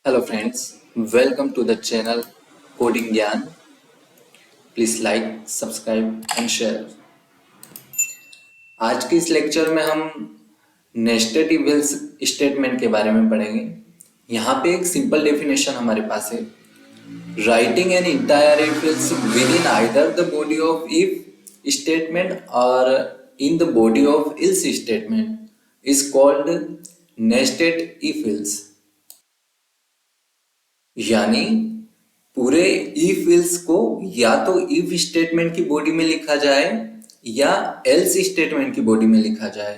Hello friends, welcome to the channel Coding Gyan. Please like, subscribe and share. आज के इस lecture में हम नेस्टेड इफ एल्स स्टेटमेंट के बारे में पढ़ेंगे। यहाँ पे एक सिंपल डेफिनेशन हमारे पास है। Writing an entire if else within either the body of if statement और in the body of else statement is called nested if else. यानी पूरे इफ एल्स को या तो इफ स्टेटमेंट की बॉडी में लिखा जाए या एल्स स्टेटमेंट की बॉडी में लिखा जाए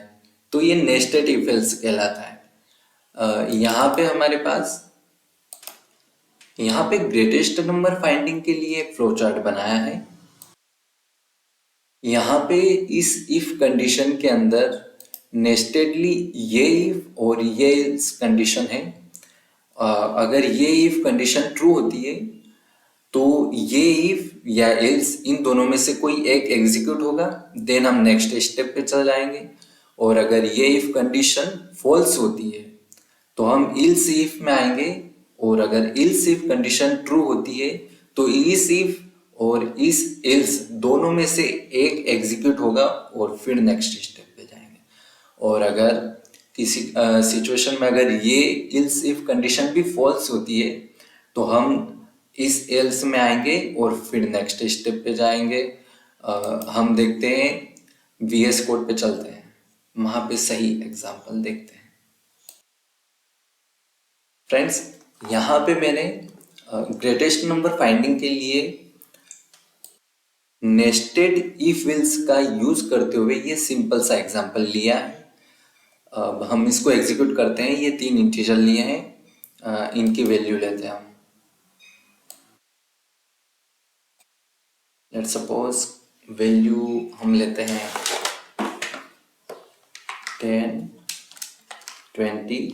तो ये नेस्टेड इफ एल्स कहलाता है। यहाँ पे हमारे पास यहाँ पे ग्रेटेस्ट नंबर फाइंडिंग के लिए एक फ्लो चार्ट बनाया है। यहाँ पे इस इफ कंडीशन के अंदर नेस्टेडली ये इफ और ये एल्स कंडीशन है। अगर ये इफ कंडीशन ट्रू होती है तो ये इफ या एल्स इन दोनों में से कोई एक एग्जीक्यूट होगा, देन हम नेक्स्ट स्टेप पे चल जाएंगे। और अगर ये इफ कंडीशन फॉल्स होती है तो हम इल्स इफ में आएंगे, और अगर इल्स इफ कंडीशन ट्रू होती है तो इस इफ और इस एल्स दोनों में से एक एग्जीक्यूट होगा और फिर नेक्स्ट स्टेप पे जाएंगे। और अगर किसी सिचुएशन में अगर ये इल्स इफ कंडीशन भी फॉल्स होती है तो हम इस एल्स में आएंगे और फिर नेक्स्ट स्टेप पे जाएंगे। हम देखते हैं वीएस कोड पे चलते हैं, वहां पे सही एग्जांपल देखते हैं। फ्रेंड्स, यहाँ पे मैंने ग्रेटेस्ट नंबर फाइंडिंग के लिए नेस्टेड इफ एल्स का यूज करते हुए ये सिंपल सा एग्जांपल लिया है। अब हम इसको एग्जीक्यूट करते हैं। ये 3 इंटीजर लिए हैं, इनकी वैल्यू लेते हैं हम। लेट्स सपोज वैल्यू हम लेते हैं 10, 20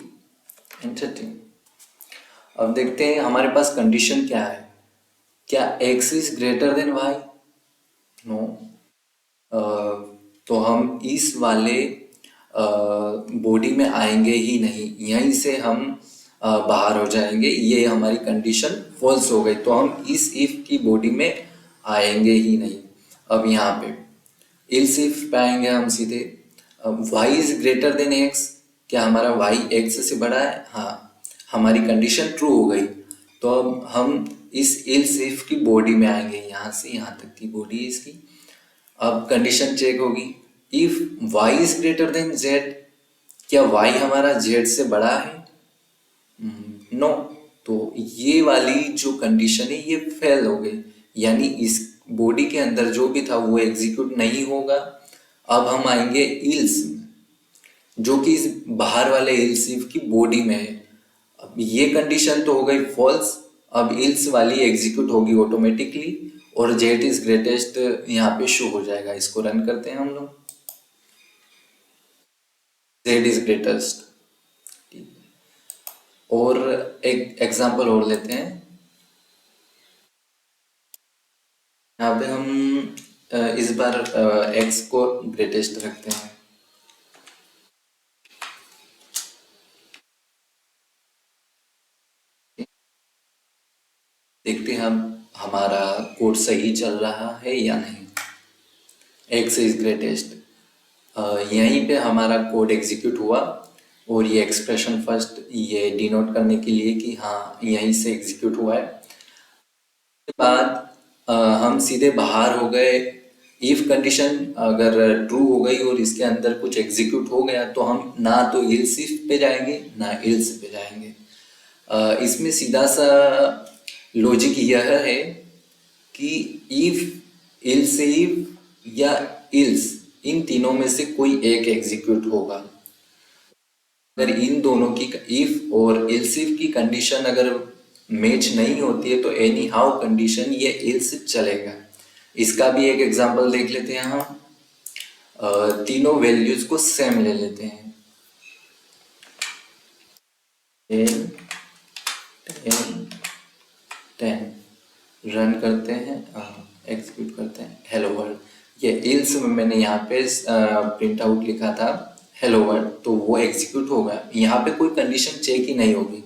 एंड 30। अब देखते हैं हमारे पास कंडीशन क्या है। क्या x is greater than y? No. तो हम इस वाले बॉडी में आएंगे ही नहीं, यहीं से हम बाहर हो जाएंगे। ये हमारी कंडीशन फॉल्स हो गई तो हम इस इफ की बॉडी में आएंगे ही नहीं। अब यहाँ पे इल्स इफ पे आएंगे हम सीधे। y is greater then x, क्या हमारा y x से बड़ा है? हाँ, हमारी कंडीशन ट्रू हो गई तो अब हम इस इल्स इफ की बॉडी में आएंगे, यहाँ से यहाँ तक की बॉडी है इसकी। अब कंडीशन चेक होगी, if y is greater then z, क्या y हमारा z से बड़ा है? नो। तो ये वाली जो कंडीशन है ये फेल हो गई, यानी इस बॉडी के अंदर जो भी था वो एग्जीक्यूट नहीं होगा। अब हम आएंगे इल्स में, जो कि इस बाहर वाले इल्स इफ की बॉडी में है। अब ये कंडीशन तो हो गई फॉल्स, अब इल्स वाली एग्जीक्यूट होगी ऑटोमेटिकली और जेड इज ग्रेटेस्ट यहाँ पे शो हो जाएगा। इसको रन करते हैं हम लोग। Z is greatest. और एक एग्जांपल और लेते हैं। यहाँ पे हम इस बार x को ग्रेटेस्ट रखते हैं। देखते हैं हम हमारा कोड सही चल रहा है या नहीं। x इज ग्रेटेस्ट, यहीं पे हमारा कोड एग्जीक्यूट हुआ और ये एक्सप्रेशन फर्स्ट ये डिनोट करने के लिए कि हाँ यहीं से एग्जीक्यूट हुआ है। उसके बाद हम सीधे बाहर हो गए। इफ कंडीशन अगर ट्रू हो गई और इसके अंदर कुछ एग्जीक्यूट हो गया तो हम ना तो इल्स इफ पे जाएंगे ना इल्स पे जाएंगे। इसमें सीधा सा लॉजिक यह है कि इफ, इल्स इफ या इल्स इन तीनों में से कोई एक एग्जीक्यूट होगा। अगर इन दोनों की इफ और इल्स इफ की कंडीशन अगर मैच नहीं होती है तो एनी हाउ कंडीशन ये इल्स चलेगा। इसका भी एक एग्जांपल देख लेते हैं हम। तीनों वैल्यूज को सेम ले लेते हैं। 10, 10, 10 रन करते हैं, एग्जीक्यूट करते हैं। हेलो वर्ल्ड, ये इल्स में मैंने यहाँ पे प्रिंट आउट लिखा था हेलो वर्ल्ड, तो वो एग्जीक्यूट होगा। यहाँ पे कोई कंडीशन चेक ही नहीं होगी।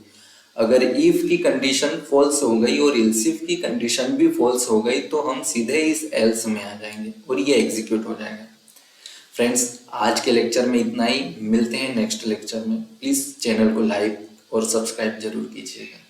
अगर इफ की कंडीशन फॉल्स हो गई और एल्स इफ की कंडीशन भी फॉल्स हो गई तो हम सीधे इस एल्स में आ जाएंगे और ये एग्जीक्यूट हो जाएगा। फ्रेंड्स, आज के लेक्चर में इतना ही। मिलते हैं नेक्स्ट लेक्चर में। प्लीज़ चैनल को लाइक और सब्सक्राइब जरूर कीजिएगा।